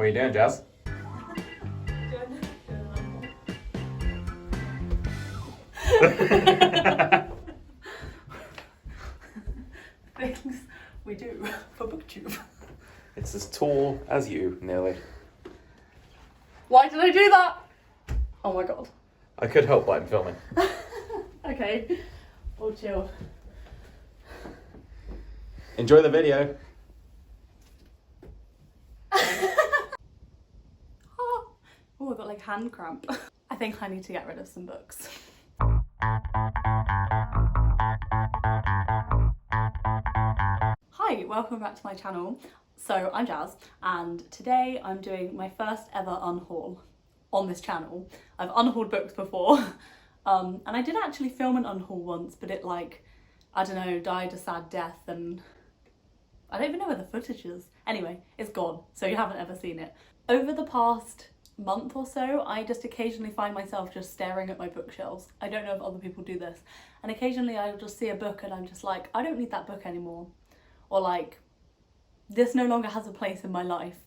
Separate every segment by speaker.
Speaker 1: What are you doing, Jazz?
Speaker 2: Things we do for BookTube.
Speaker 1: It's as tall as you, nearly.
Speaker 2: Why did I do that? Oh my god.
Speaker 1: I could help, but I'm filming.
Speaker 2: Okay. Oh, chill.
Speaker 1: Enjoy the video.
Speaker 2: Oh, I've got like hand cramp. I think I need to get rid of some books. Hi, welcome back to my channel. So I'm Jazz, and today I'm doing my first ever unhaul on this channel. I've unhauled books before, and I did actually film an unhaul once, but it I don't know, died a sad death, and I don't even know where the footage is. Anyway, it's gone, so you haven't ever seen it. Over the past month or so, I just occasionally find myself just staring at my bookshelves. I don't know if other people do this. And occasionally I'll just see a book and I'm just like, I don't need that book anymore. Or like, this no longer has a place in my life.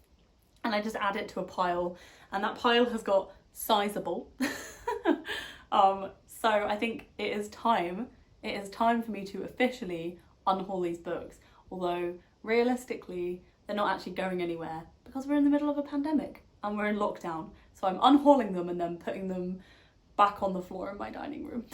Speaker 2: And I just add it to a pile, and that pile has got sizable. So I think it is time for me to officially unhaul these books. Although realistically, they're not actually going anywhere because we're in the middle of a pandemic and we're in lockdown. So I'm unhauling them and then putting them back on the floor in my dining room.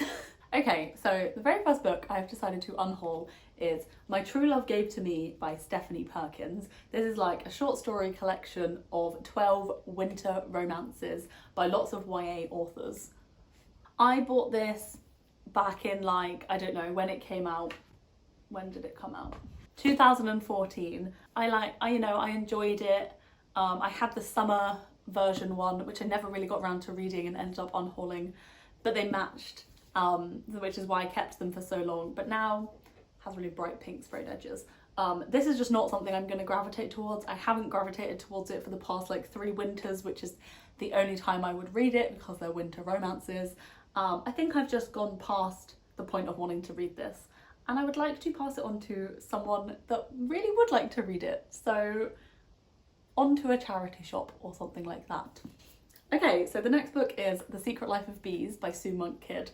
Speaker 2: Okay, so the very first book I've decided to unhaul is My True Love Gave to Me by Stephanie Perkins. This is like a short story collection of 12 winter romances by lots of YA authors. I bought this back in I don't know when it came out. When did it come out? 2014. I enjoyed it. I had the summer version one, which I never really got around to reading and ended up unhauling, but they matched, which is why I kept them for so long. But now has really bright pink sprayed edges. This is just not something I'm going to gravitate towards. I haven't gravitated towards it for the past 3 winters, which is the only time I would read it because they're winter romances. I think I've just gone past the point of wanting to read this, and I would like to pass it on to someone that really would like to read it. So onto a charity shop or something like that. Okay, so the next book is The Secret Life of Bees by Sue Monk Kidd.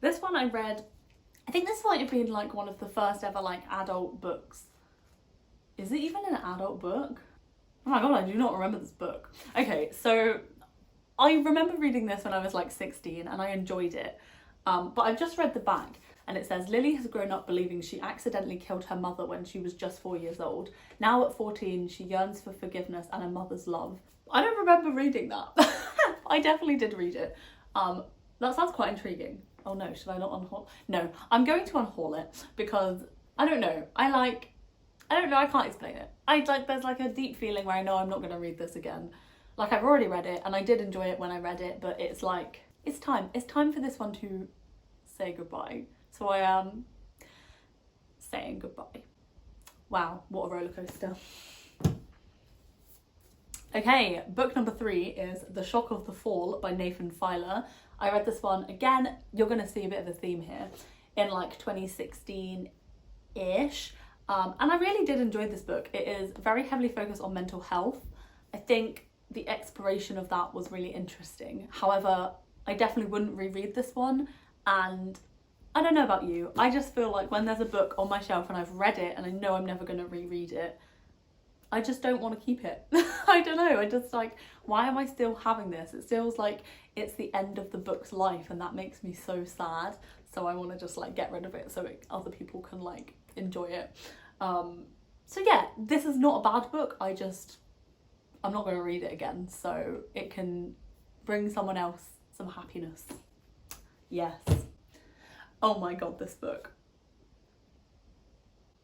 Speaker 2: This one I read, I think this might have been one of the first ever adult books. Is it even an adult book? Oh my god, I do not remember this book. Okay, so I remember reading this when I was 16 and I enjoyed it. But I've just read the back and it says, Lily has grown up believing she accidentally killed her mother when she was just 4 years old. Now at 14, she yearns for forgiveness and a mother's love. I don't remember reading that. I definitely did read it. That sounds quite intriguing. Oh no, should I not unhaul? No, I'm going to unhaul it because I don't know. I don't know, I can't explain it. There's a deep feeling where I know I'm not going to read this again. I've already read it and I did enjoy it when I read it, but it's it's time for this one to say goodbye. So I am saying goodbye. Wow, what a roller coaster. Okay, book number 3 is The Shock of the Fall by Nathan Filer. I read this one, again, you're going to see a bit of a theme here, in 2016-ish. And I really did enjoy this book. It is very heavily focused on mental health. I think the exploration of that was really interesting. However, I definitely wouldn't reread this one, and I don't know about you, I just feel when there's a book on my shelf and I've read it and I know I'm never going to reread it, I just don't want to keep it. I don't know, I just why am I still having this? It feels like it's the end of the book's life and that makes me so sad. So I want to just get rid of it so other people can enjoy it. So yeah, this is not a bad book, I'm not going to read it again so it can bring someone else some happiness. Yes. Oh my god, this book.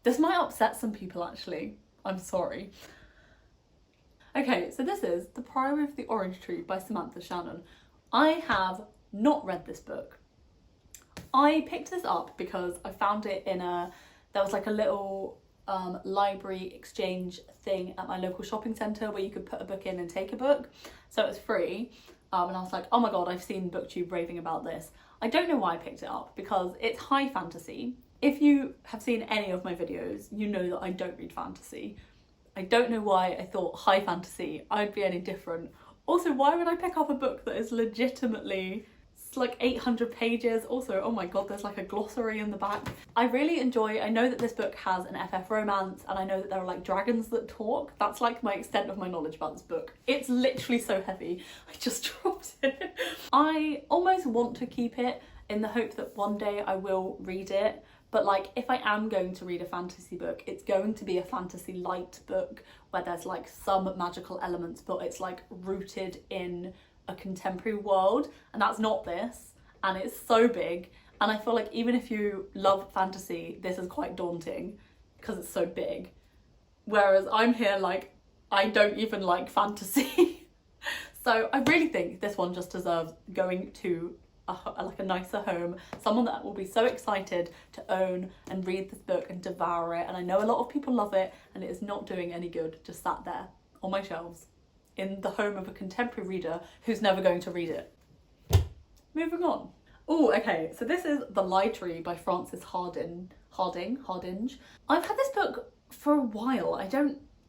Speaker 2: This might upset some people actually. I'm sorry. Okay, so this is The Priory of the Orange Tree by Samantha Shannon. I have not read this book. I picked this up because I found it in there was a little library exchange thing at my local shopping centre where you could put a book in and take a book. So it was free. And I was like, oh my god, I've seen BookTube raving about this. I don't know why I picked it up because it's high fantasy. If you have seen any of my videos, you know that I don't read fantasy. I don't know why I thought high fantasy, I'd be any different. Also, why would I pick up a book that is legitimately, it's like 800 pages. Also, oh my god, there's like a glossary in the back. I really enjoy, I know that this book has an FF romance, and I know that there are like dragons that talk. That's like my extent of my knowledge about this book. It's literally so heavy. I just dropped it. I almost want to keep it in the hope that one day I will read it. But like, if I am going to read a fantasy book, it's going to be a fantasy light book where there's like some magical elements, but it's like rooted in a contemporary world, and that's not this. And it's so big, and I feel like even if you love fantasy, this is quite daunting because it's so big. Whereas I'm here like, I don't even like fantasy. So I really think this one just deserves going to like a nicer home, someone that will be so excited to own and read this book and devour it. And I know a lot of people love it, and it is not doing any good just sat there on my shelves in the home of a contemporary reader who's never going to read it. Moving on. Oh, okay, so this is The Library by Frances Hardinge. I've had this book for a while.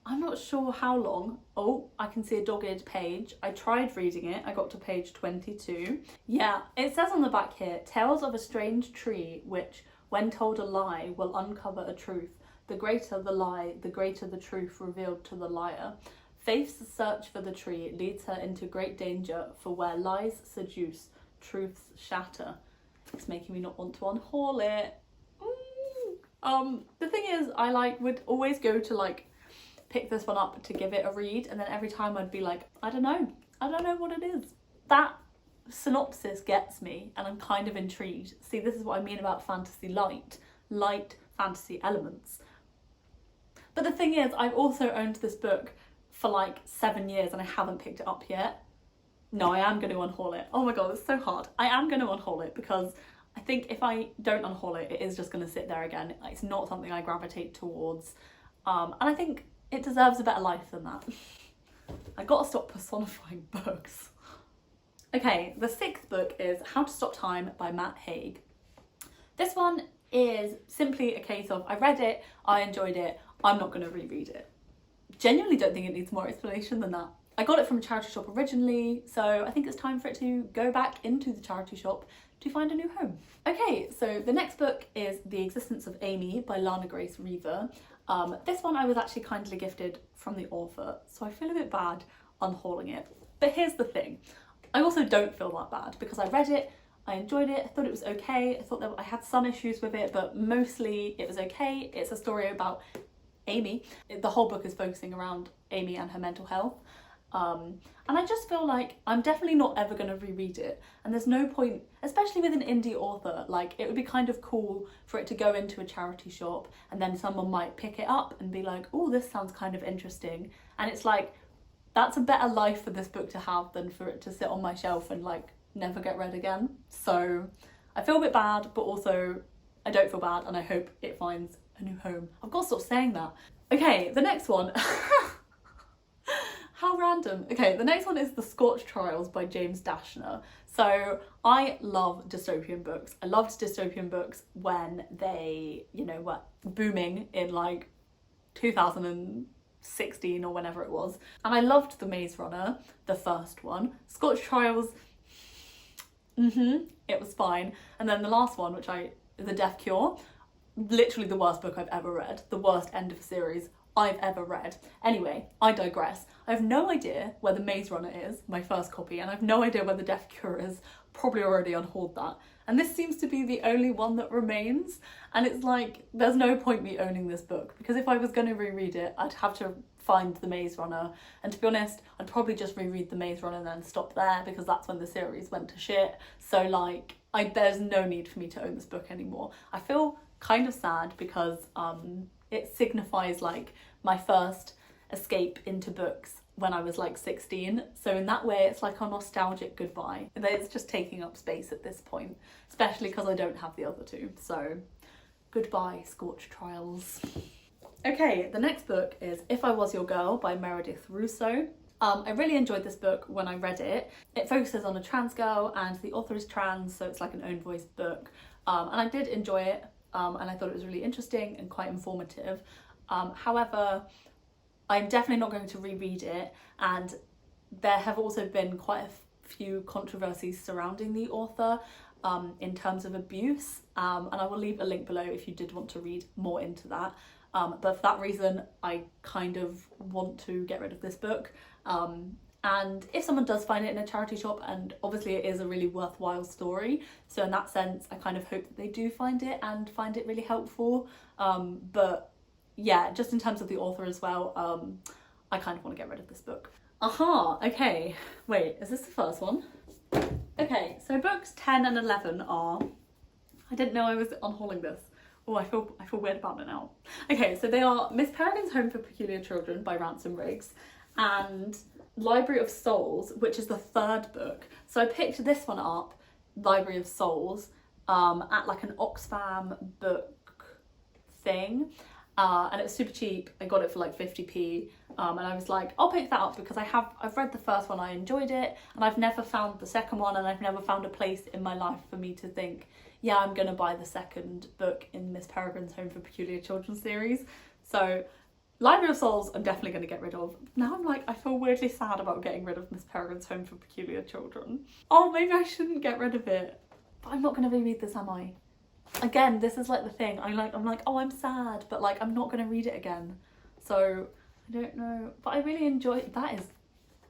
Speaker 2: I'm not sure how long. Oh, I can see a dog-eared page. I tried reading it. I got to page 22. Yeah, it says on the back here, tales of a strange tree which, when told a lie, will uncover a truth. The greater the lie, the greater the truth revealed to the liar. Faith's search for the tree leads her into great danger, for where lies seduce, truths shatter. It's making me not want to unhaul it. The thing is, I would always go to pick this one up to give it a read, and then every time I'd be like, I don't know what it is. That synopsis gets me, and I'm kind of intrigued. See, this is what I mean about fantasy light fantasy elements. But the thing is, I've also owned this book for 7 years and I haven't picked it up yet. No, I am going to unhaul it. Oh my god, it's so hard. I am going to unhaul it because I think if I don't unhaul it, it is just going to sit there again. It's not something I gravitate towards. And I think it deserves a better life than that. I gotta stop personifying books. Okay, the 6th book is How to Stop Time by Matt Haig. This one is simply a case of, I read it, I enjoyed it, I'm not gonna reread it. Genuinely don't think it needs more explanation than that. I got it from a charity shop originally, so I think it's time for it to go back into the charity shop to find a new home. Okay, so the next book is The Existence of Amy by Lana Grace Reaver. This one I was actually kindly gifted from the author, so I feel a bit bad unhauling it. But here's the thing, I also don't feel that bad because I read it, I enjoyed it, I thought it was okay, I thought that I had some issues with it, but mostly it was okay. It's a story about Amy. The whole book is focusing around Amy and her mental health. And I just feel like I'm definitely not ever going to reread it, and there's no point, especially with an indie author, it would be kind of cool for it to go into a charity shop and then someone might pick it up and be like, oh, this sounds kind of interesting, and it's like, that's a better life for this book to have than for it to sit on my shelf and never get read again. So I feel a bit bad, but also I don't feel bad, and I hope it finds a new home. I've got to stop saying that. Okay, the next one. How random. Okay, the next one is The Scorch Trials by James Dashner. So I love dystopian books. I loved dystopian books when they, were booming in 2016 or whenever it was. And I loved The Maze Runner, the first one. Scorch Trials, it was fine. And then the last one, The Death Cure, literally the worst book I've ever read. The worst end of series I've ever read. Anyway, I digress. I have no idea where The Maze Runner is, my first copy, and I have no idea where The Death Cure is. Probably already unhauled that. And this seems to be the only one that remains, and it's there's no point me owning this book, because if I was going to reread it, I'd have to find The Maze Runner, and to be honest, I'd probably just reread The Maze Runner and then stop there, because that's when the series went to shit. So there's no need for me to own this book anymore. I feel kind of sad because it signifies my first escape into books when I was 16. So in that way, it's a nostalgic goodbye. It's just taking up space at this point, especially because I don't have the other two. So goodbye, Scorch Trials. Okay, the next book is If I Was Your Girl by Meredith Russo. I really enjoyed this book when I read it. It focuses on a trans girl and the author is trans, so it's an own voice book. And I did enjoy it, and I thought it was really interesting and quite informative. However, I'm definitely not going to reread it, and there have also been quite a few controversies surrounding the author in terms of abuse, and I will leave a link below if you did want to read more into that. But for that reason, I kind of want to get rid of this book. And if someone does find it in a charity shop, and obviously it is a really worthwhile story, so in that sense I kind of hope that they do find it and find it really helpful. But yeah, just in terms of the author as well, I kind of want to get rid of this book. Okay, wait, is this the first one? Okay, so books 10 and 11 are... I didn't know I was unhauling this. Oh, I feel weird about it now. Okay, so they are Miss Peregrine's Home for Peculiar Children by Ransom Riggs and Library of Souls, which is the third book. So I picked this one up, Library of Souls, at like an Oxfam book thing. And it was super cheap. I got it for like 50p, and I was like, I'll pick that up because I've read the first one, I enjoyed it, and I've never found the second one, and I've never found a place in my life for me to think, yeah, I'm gonna buy the second book in Miss Peregrine's Home for Peculiar Children series. So Library of Souls I'm definitely gonna get rid of. Now I'm like, I feel weirdly sad about getting rid of Miss Peregrine's Home for Peculiar Children. Oh, maybe I shouldn't get rid of it, but I'm not gonna reread this, am I? Again, this is like the thing, I'm like, oh, I'm sad, but like I'm not gonna read it again. So I don't know, but I really enjoyed, that is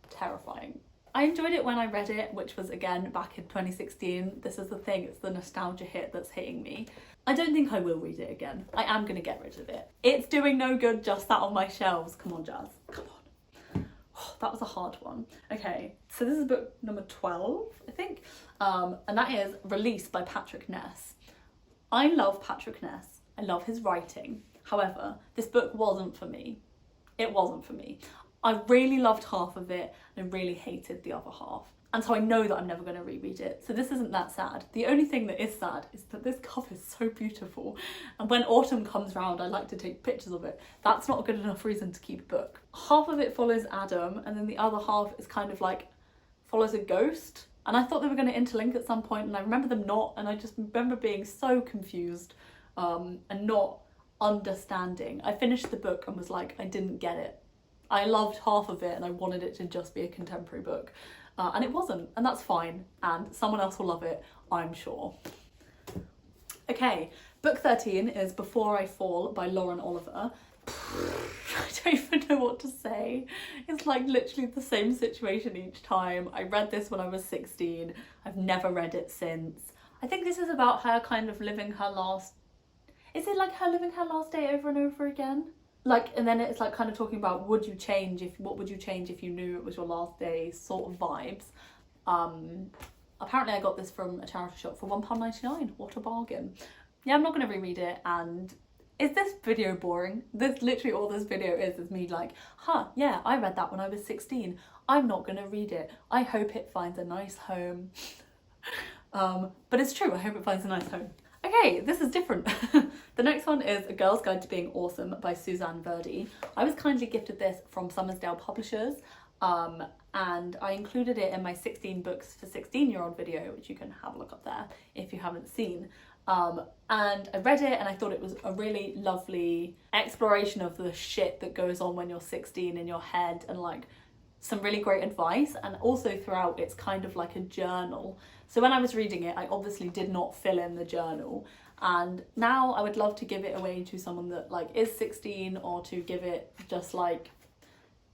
Speaker 2: terrifying. I enjoyed it when I read it, which was again back in 2016. This is the thing, it's the nostalgia hit that's hitting me. I don't think I will read it again. I am gonna get rid of it. It's doing no good just sat on my shelves. Come on, Jazz, come on. Oh, that was a hard one. Okay, so this is book number 12, I think, and that is Release by Patrick Ness. I love Patrick Ness, I love his writing. However, this book wasn't for me. It wasn't for me. I really loved half of it and really hated the other half. And so I know that I'm never going to reread it. So this isn't that sad. The only thing that is sad is that this cover is so beautiful. And when autumn comes round, I like to take pictures of it. That's not a good enough reason to keep a book. Half of it follows Adam, and then the other half is kind of like follows a ghost. And I thought they were going to interlink at some point, and I remember them not, and I just remember being so confused and not understanding. I finished the book and was like, I didn't get it. I loved half of it and I wanted it to just be a contemporary book, and it wasn't, and that's fine, and someone else will love it, I'm sure. Okay, book 13 is Before I Fall by Lauren Oliver. I don't even know what to say. It's like literally the same situation each time. I read this when I was 16. I've never read it since. I think this is about her kind of living her last... Is it like her living her last day over and over again? Like, and then it's like kind of talking about what would you change if you knew it was your last day sort of vibes. Apparently I got this from a charity shop for £1.99. What a bargain. Yeah, I'm not going to reread it, and is this video boring? This literally all this video is me like, yeah, I read that when I was 16. I'm not gonna read it. I hope it finds a nice home. But it's true, I hope it finds a nice home. Okay, this is different. The next one is A Girl's Guide to Being Awesome by Suzanne Verdi. I was kindly gifted this from Summersdale Publishers, and I included it in my 16 books for 16-year-old video, which you can have a look up there if you haven't seen. And I read it and I thought it was a really lovely exploration of the shit that goes on when you're 16 in your head, and like some really great advice, and also throughout it's kind of like a journal. So when I was reading it, I obviously did not fill in the journal, and now I would love to give it away to someone that like is 16, or to give it just like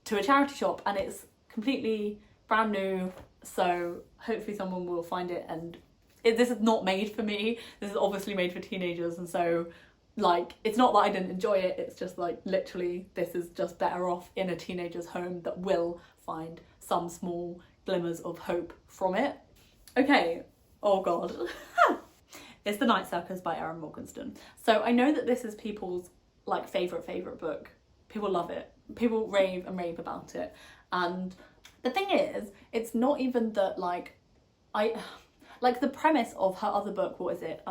Speaker 2: to a charity shop, and it's completely brand new, so hopefully someone will find it. And this is not made for me, this is obviously made for teenagers, and so like it's not that I didn't enjoy it, it's just like literally this is just better off in a teenager's home that will find some small glimmers of hope from it. Okay, oh god. It's The Night Circus by Erin Morgenstern. So I know that this is people's like favourite book. People love it. People rave and rave about it. And the thing is, it's not even that like like the premise of her other book, what is it?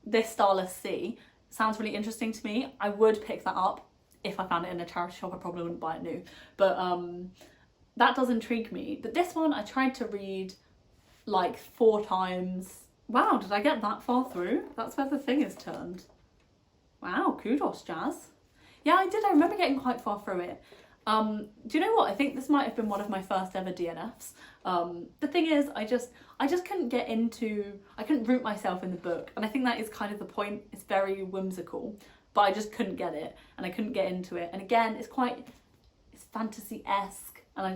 Speaker 2: This Starless Sea, sounds really interesting to me. I would pick that up if I found it in a charity shop. I probably wouldn't buy it new, but that does intrigue me. But this one I tried to read like 4 times. Wow, did I get that far through? That's where the thing is turned. Wow, kudos, Jazz. Yeah, I did. I remember getting quite far through it. Do you know what? I think this might have been one of my first ever DNFs. The thing is, I just couldn't get into, I couldn't root myself in the book. And I think that is kind of the point. It's very whimsical, but I just couldn't get it and I couldn't get into it. And again, it's fantasy-esque and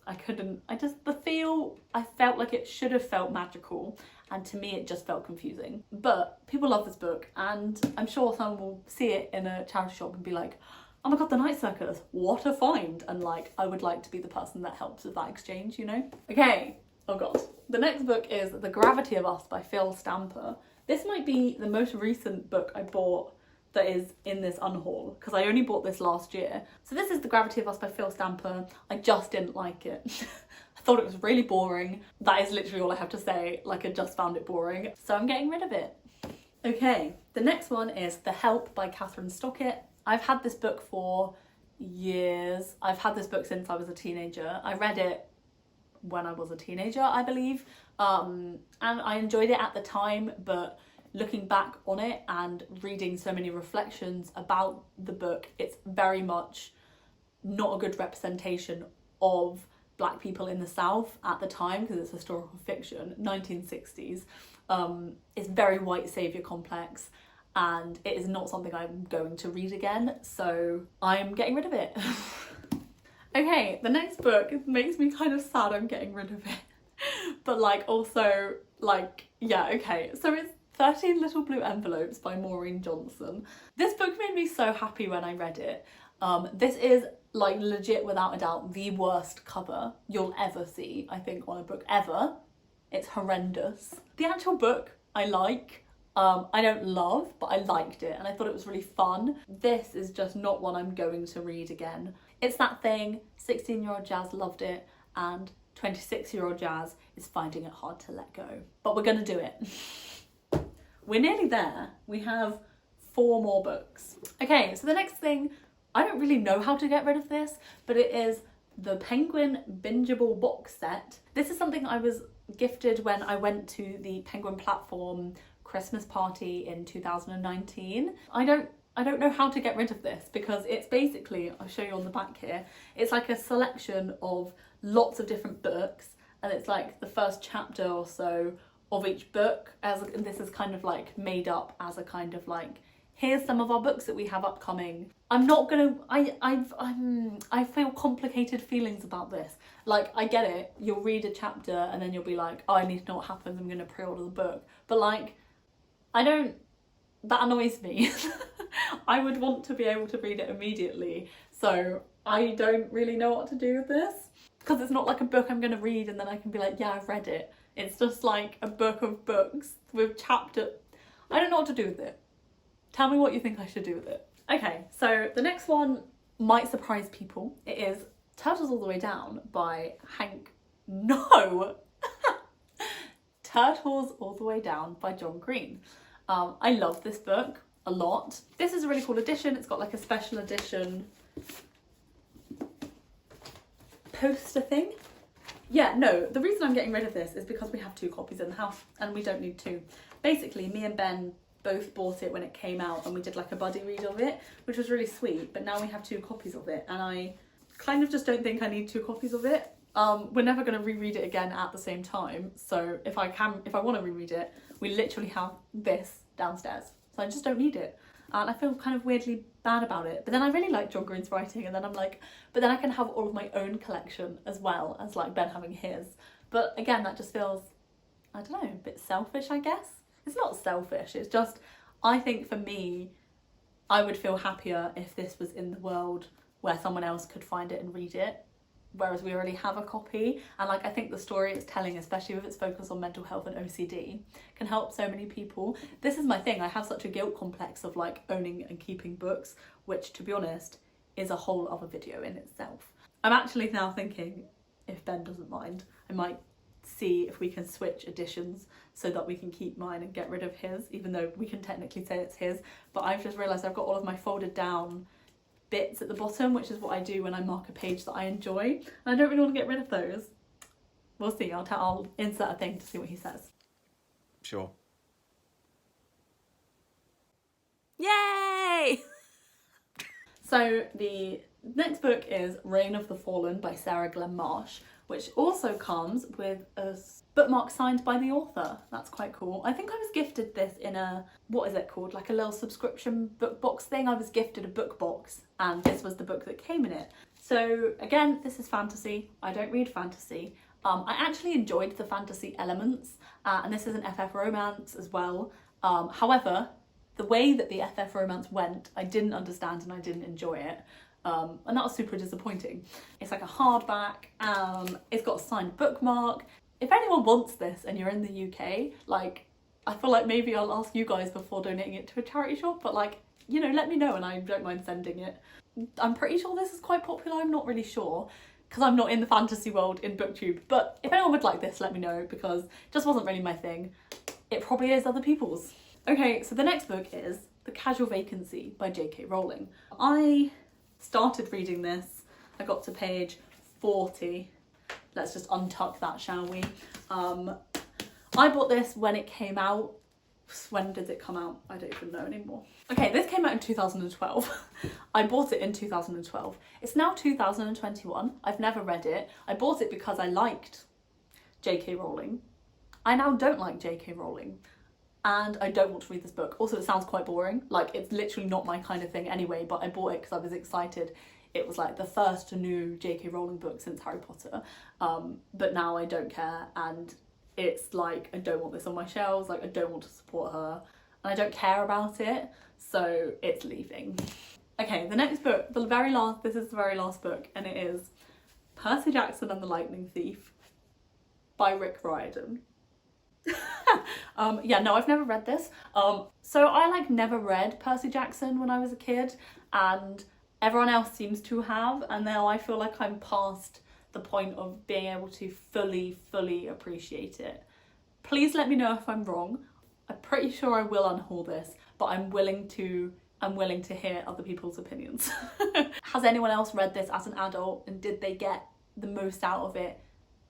Speaker 2: I felt like it should have felt magical. And to me, it just felt confusing. But people love this book and I'm sure someone will see it in a charity shop and be like, oh my god, the Night Circus, what a find. And like, I would like to be the person that helps with that exchange, you know? Okay, oh god. The next book is The Gravity of Us by Phil Stamper. This might be the most recent book I bought that is in this unhaul, because I only bought this last year. So this is The Gravity of Us by Phil Stamper. I just didn't like it. I thought it was really boring. That is literally all I have to say. Like, I just found it boring. So I'm getting rid of it. Okay, the next one is The Help by Catherine Stockett. I've had this book for years. I've had this book since I was a teenager. I read it when I was a teenager, I believe. And I enjoyed it at the time, but looking back on it and reading so many reflections about the book, it's very much not a good representation of Black people in the South at the time, because it's historical fiction, 1960s. It's very white saviour complex, and it is not something I'm going to read again, so I'm getting rid of it. Okay, the next book makes me kind of sad I'm getting rid of it. But like, also, like, yeah, okay. So it's 13 Little Blue Envelopes by Maureen Johnson. This book made me so happy when I read it. This is like legit, without a doubt, the worst cover you'll ever see, I think, on a book ever. It's horrendous. The actual book I like. I don't love, but I liked it and I thought it was really fun. This is just not one I'm going to read again. It's that thing, 16-year-old Jazz loved it and 26-year-old Jazz is finding it hard to let go. But we're gonna do it. We're nearly there. We have 4 more books. Okay, so the next thing, I don't really know how to get rid of this, but it is the Penguin Bingeable box set. This is something I was gifted when I went to the Penguin platform Christmas party in 2019. I don't know how to get rid of this, because it's basically, I'll show you on the back here, it's like a selection of lots of different books, and it's like the first chapter or so of each book, and this is kind of like made up as a kind of like, here's some of our books that we have upcoming. I'm not gonna, I feel complicated feelings about this. Like, I get it, you'll read a chapter and then you'll be like, oh, I need to know what happens, I'm gonna pre-order the book. But like, that annoys me. I would want to be able to read it immediately. So I don't really know what to do with this, because it's not like a book I'm gonna read and then I can be like, yeah, I've read it. It's just like a book of books with chapter. I don't know what to do with it. Tell me what you think I should do with it. Okay, so the next one might surprise people. It is Turtles All the Way Down by Turtles All the Way Down by John Green. I love this book a lot. This is a really cool edition. It's got like a special edition poster thing. Yeah, no, the reason I'm getting rid of this is because we have 2 copies in the house and we don't need 2. Basically, me and Ben both bought it when it came out and we did like a buddy read of it, which was really sweet, but now we have 2 copies of it and I kind of just don't think I need 2 copies of it. We're never going to reread it again at the same time, so if I want to reread it, we literally have this downstairs, so I just don't need it. And I feel kind of weirdly bad about it, but then I really like John Green's writing, and then I'm like, but then I can have all of my own collection as well as like Ben having his. But again, that just feels, I don't know, a bit selfish, I guess. It's not selfish, it's just, I think for me, I would feel happier if this was in the world where someone else could find it and read it, whereas we already have a copy. And like, I think the story it's telling, especially with its focus on mental health and OCD, can help so many people. This is my thing, I have such a guilt complex of like owning and keeping books, which to be honest is a whole other video in itself. I'm actually now thinking, if Ben doesn't mind, I might see if we can switch editions so that we can keep mine and get rid of his, even though we can technically say it's his. But I've just realised I've got all of my folded down bits at the bottom, which is what I do when I mark a page that I enjoy, and I don't really want to get rid of those. We'll see. I'll insert a thing to see what he says.
Speaker 1: Sure.
Speaker 2: Yay! So the next book is Reign of the Fallen by Sarah Glenn Marsh, which also comes with a bookmark signed by the author. That's quite cool. I think I was gifted this in a, what is it called? Like a little subscription book box thing. I was gifted a book box and this was the book that came in it. So again, this is fantasy. I don't read fantasy. I actually enjoyed the fantasy elements and this is an FF romance as well. However, the way that the FF romance went, I didn't understand and I didn't enjoy it. And that was super disappointing. It's like a hardback, it's got a signed bookmark. If anyone wants this and you're in the UK, like, I feel like maybe I'll ask you guys before donating it to a charity shop, but like, you know, let me know and I don't mind sending it. I'm pretty sure this is quite popular, I'm not really sure, because I'm not in the fantasy world in BookTube, but if anyone would like this, let me know, because it just wasn't really my thing. It probably is other people's. Okay, so the next book is The Casual Vacancy by J.K. Rowling. I started reading this, I got to page 40. Let's just untuck that, shall we? I bought this when it came out. When did it come out? I don't even know anymore. Okay, this came out in 2012. I bought it in 2012. It's now 2021. I've never read it. I bought it because I liked J.K. Rowling. I now don't like J.K. Rowling. And I don't want to read this book. Also, it sounds quite boring. Like, it's literally not my kind of thing anyway, but I bought it because I was excited. It was like the first new J.K. Rowling book since Harry Potter. But now I don't care, and it's like, I don't want this on my shelves, like I don't want to support her, and I don't care about it, so it's leaving. Okay, the next book, this is the very last book, and it is Percy Jackson and the Lightning Thief by Rick Riordan. Yeah, no, I've never read this. So I like never read Percy Jackson when I was a kid, and everyone else seems to have, and now I feel like I'm past the point of being able to fully appreciate it. Please let me know if I'm wrong. I'm pretty sure I will unhaul this, but I'm willing to hear other people's opinions. Has anyone else read this as an adult, and did they get the most out of it?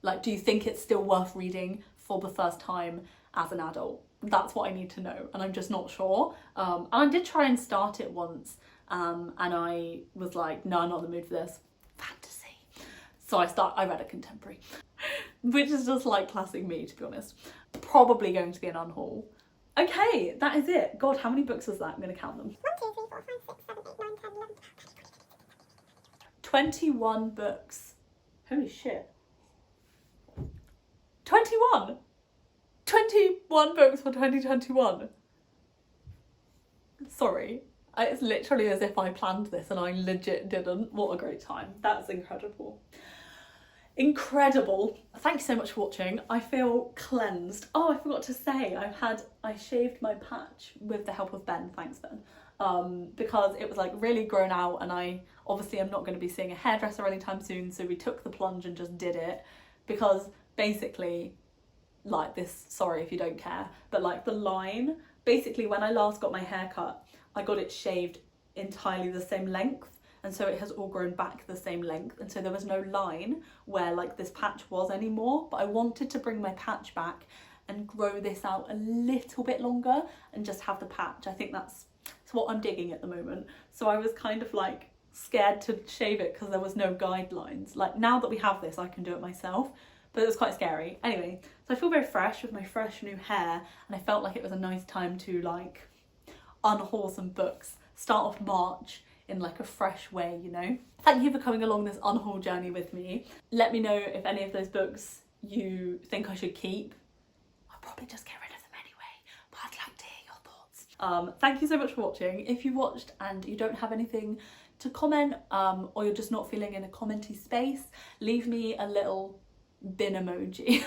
Speaker 2: Like, do you think it's still worth reading for the first time as an adult? That's what I need to know, and I'm just not sure. And I did try and start it once, and I was like, no, I'm not in the mood for this. Fantasy. So I read a contemporary, which is just like classic me, to be honest. Probably going to be an unhaul. Okay, that is it. God, how many books was that? I'm going to count them. 1, 2, 3, 4, 5, 6, 7, 8, 9, 10, 11, 21 books. Holy shit. 21! 21 books for 2021. Sorry. It's literally as if I planned this and I legit didn't. What a great time. That's incredible. Incredible. Thank you so much for watching. I feel cleansed. Oh, I forgot to say, I shaved my patch with the help of Ben, thanks Ben, because it was like really grown out, and I obviously am not going to be seeing a hairdresser anytime soon, so we took the plunge and just did it, because basically, like this, sorry if you don't care, but like the line, basically when I last got my hair cut, I got it shaved entirely the same length, and so it has all grown back the same length, and so there was no line where like this patch was anymore, but I wanted to bring my patch back and grow this out a little bit longer and just have the patch. I think that's what I'm digging at the moment. So I was kind of like scared to shave it because there was no guidelines. Like, now that we have this, I can do it myself, but it was quite scary. Anyway, so I feel very fresh with my fresh new hair, and I felt like it was a nice time to like unhaul some books, start off March in like a fresh way, you know? Thank you for coming along this unhaul journey with me. Let me know if any of those books you think I should keep. I'll probably just get rid of them anyway, but I'd like to hear your thoughts. Thank you so much for watching. If you watched and you don't have anything to comment, or you're just not feeling in a commenty space, leave me a little bin emoji.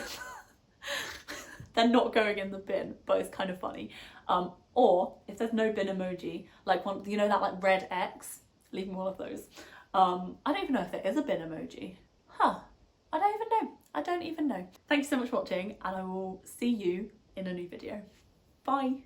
Speaker 2: They're not going in the bin, but it's kind of funny. Or if there's no bin emoji, like one, you know, that like red X, leave me one of those. I don't even know if there is a bin emoji. Huh, I don't even know. Thank you so much for watching, and I will see you in a new video. Bye.